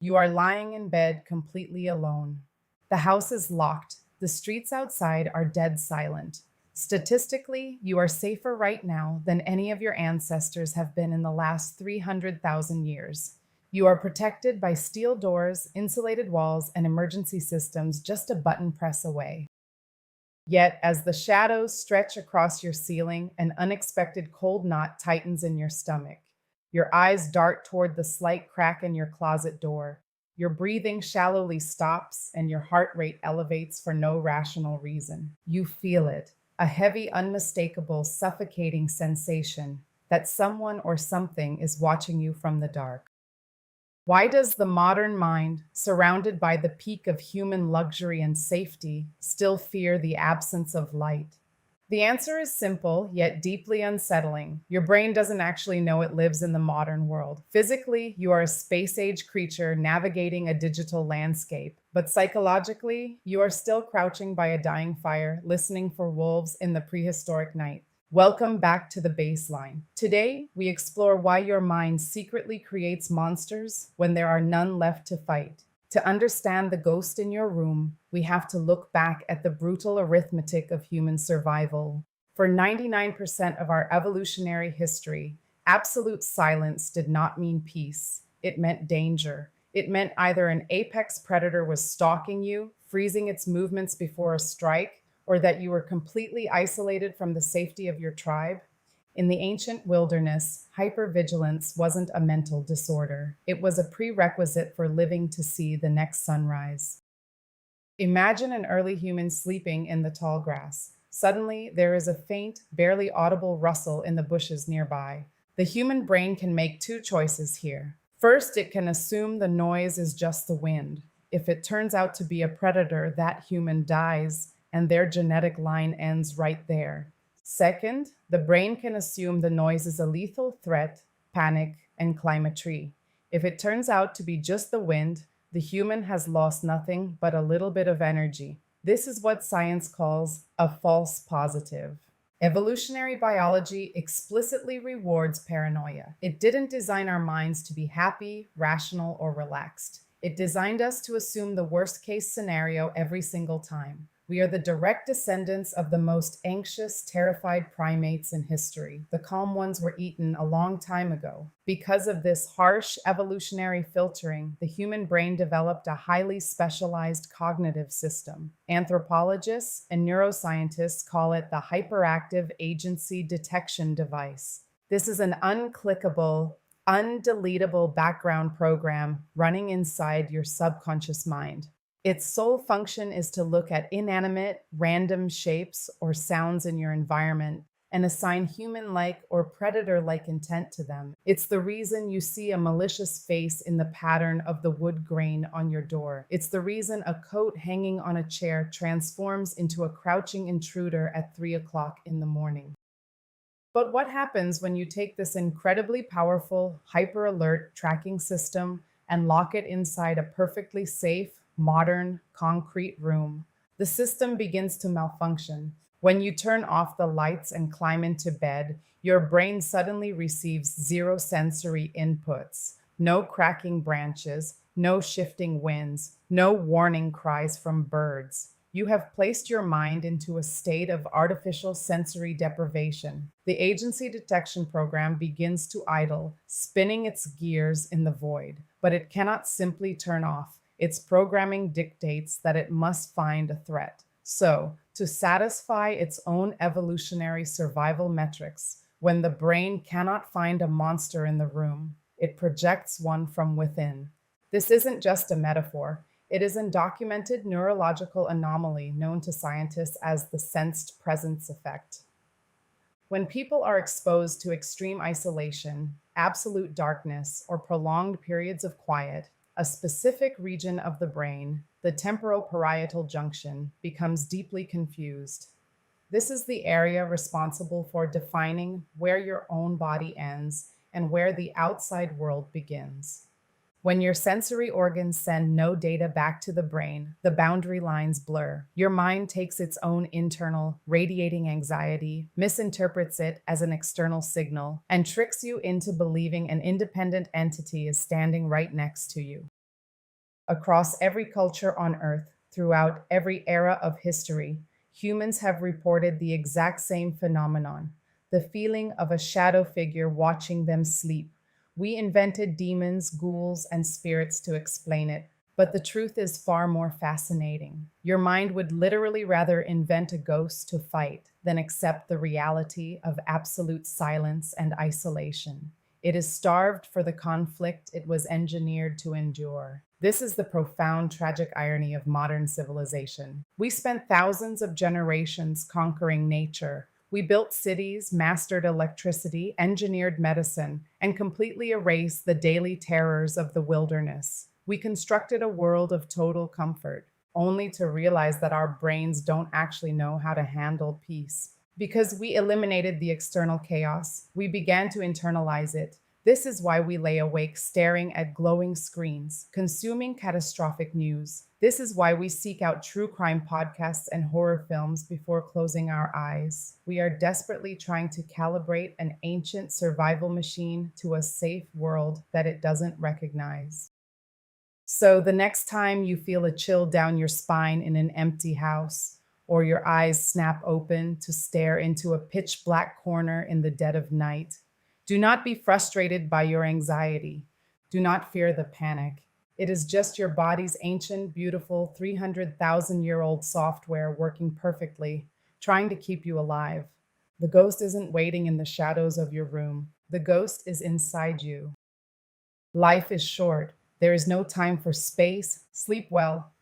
You are lying in bed completely alone. The house is locked. The streets outside are dead silent. Statistically, you are safer right now than any of your ancestors have been in the last 300,000 years. You are protected by steel doors, insulated walls, and emergency systems just a button press away. Yet, as the shadows stretch across your ceiling, an unexpected cold knot tightens in your stomach. Your eyes dart toward the slight crack in your closet door. Your breathing shallowly stops, and your heart rate elevates for no rational reason. You feel it, a heavy, unmistakable, suffocating sensation that someone or something is watching you from the dark. Why does the modern mind, surrounded by the peak of human luxury and safety, still fear the absence of light? The answer is simple, yet deeply unsettling. Your brain doesn't actually know it lives in the modern world. Physically, you are a space-age creature navigating a digital landscape, but psychologically, you are still crouching by a dying fire, listening for wolves in the prehistoric night. Welcome back to the baseline. Today, we explore why your mind secretly creates monsters when there are none left to fight. To understand the ghost in your room, we have to look back at the brutal arithmetic of human survival. For 99% of our evolutionary history, absolute silence did not mean peace. It meant danger. It meant either an apex predator was stalking you, freezing its movements before a strike, or that you were completely isolated from the safety of your tribe. In the ancient wilderness, hypervigilance wasn't a mental disorder. It was a prerequisite for living to see the next sunrise. Imagine an early human sleeping in the tall grass. Suddenly, there is a faint, barely audible rustle in the bushes nearby. The human brain can make two choices here. First, it can assume the noise is just the wind. If it turns out to be a predator, that human dies, and their genetic line ends right there. Second, the brain can assume the noise is a lethal threat, panic, and climb a tree. If it turns out to be just the wind, the human has lost nothing but a little bit of energy. This is what science calls a false positive. Evolutionary biology explicitly rewards paranoia. It didn't design our minds to be happy, rational, or relaxed. It designed us to assume the worst case scenario every single time. We are the direct descendants of the most anxious, terrified primates in history. The calm ones were eaten a long time ago. Because of this harsh evolutionary filtering, the human brain developed a highly specialized cognitive system. Anthropologists and neuroscientists call it the Hyperactive Agency Detection Device. This is an unclickable, undeletable background program running inside your subconscious mind. Its sole function is to look at inanimate, random shapes or sounds in your environment and assign human-like or predator-like intent to them. It's the reason you see a malicious face in the pattern of the wood grain on your door. It's the reason a coat hanging on a chair transforms into a crouching intruder at 3 o'clock in the morning. But what happens when you take this incredibly powerful, hyper-alert tracking system and lock it inside a perfectly safe, modern, concrete room? The system begins to malfunction. When you turn off the lights and climb into bed, your brain suddenly receives zero sensory inputs. No cracking branches, no shifting winds, no warning cries from birds. You have placed your mind into a state of artificial sensory deprivation. The agency detection program begins to idle, spinning its gears in the void, but it cannot simply turn off. Its programming dictates that it must find a threat. So, to satisfy its own evolutionary survival metrics, when the brain cannot find a monster in the room, it projects one from within. This isn't just a metaphor. It is a documented neurological anomaly known to scientists as the sensed presence effect. When people are exposed to extreme isolation, absolute darkness, or prolonged periods of quiet, a specific region of the brain, the temporoparietal junction, becomes deeply confused. This is the area responsible for defining where your own body ends and where the outside world begins. When your sensory organs send no data back to the brain, the boundary lines blur. Your mind takes its own internal, radiating anxiety, misinterprets it as an external signal, and tricks you into believing an independent entity is standing right next to you. Across every culture on Earth, throughout every era of history, humans have reported the exact same phenomenon, the feeling of a shadow figure watching them sleep. We invented demons, ghouls, and spirits to explain it, but the truth is far more fascinating. Your mind would literally rather invent a ghost to fight than accept the reality of absolute silence and isolation. It is starved for the conflict it was engineered to endure. This is the profound tragic irony of modern civilization. We spent thousands of generations conquering nature. We built cities, mastered electricity, engineered medicine, and completely erased the daily terrors of the wilderness. We constructed a world of total comfort, only to realize that our brains don't actually know how to handle peace. Because we eliminated the external chaos, we began to internalize it. This is why we lay awake staring at glowing screens, consuming catastrophic news. This is why we seek out true crime podcasts and horror films before closing our eyes. We are desperately trying to calibrate an ancient survival machine to a safe world that it doesn't recognize. So the next time you feel a chill down your spine in an empty house, or your eyes snap open to stare into a pitch black corner in the dead of night, do not be frustrated by your anxiety. Do not fear the panic. It is just your body's ancient, beautiful 300,000-year-old software working perfectly, trying to keep you alive. The ghost isn't waiting in the shadows of your room. The ghost is inside you. Life is short. There is no time for space. Sleep well.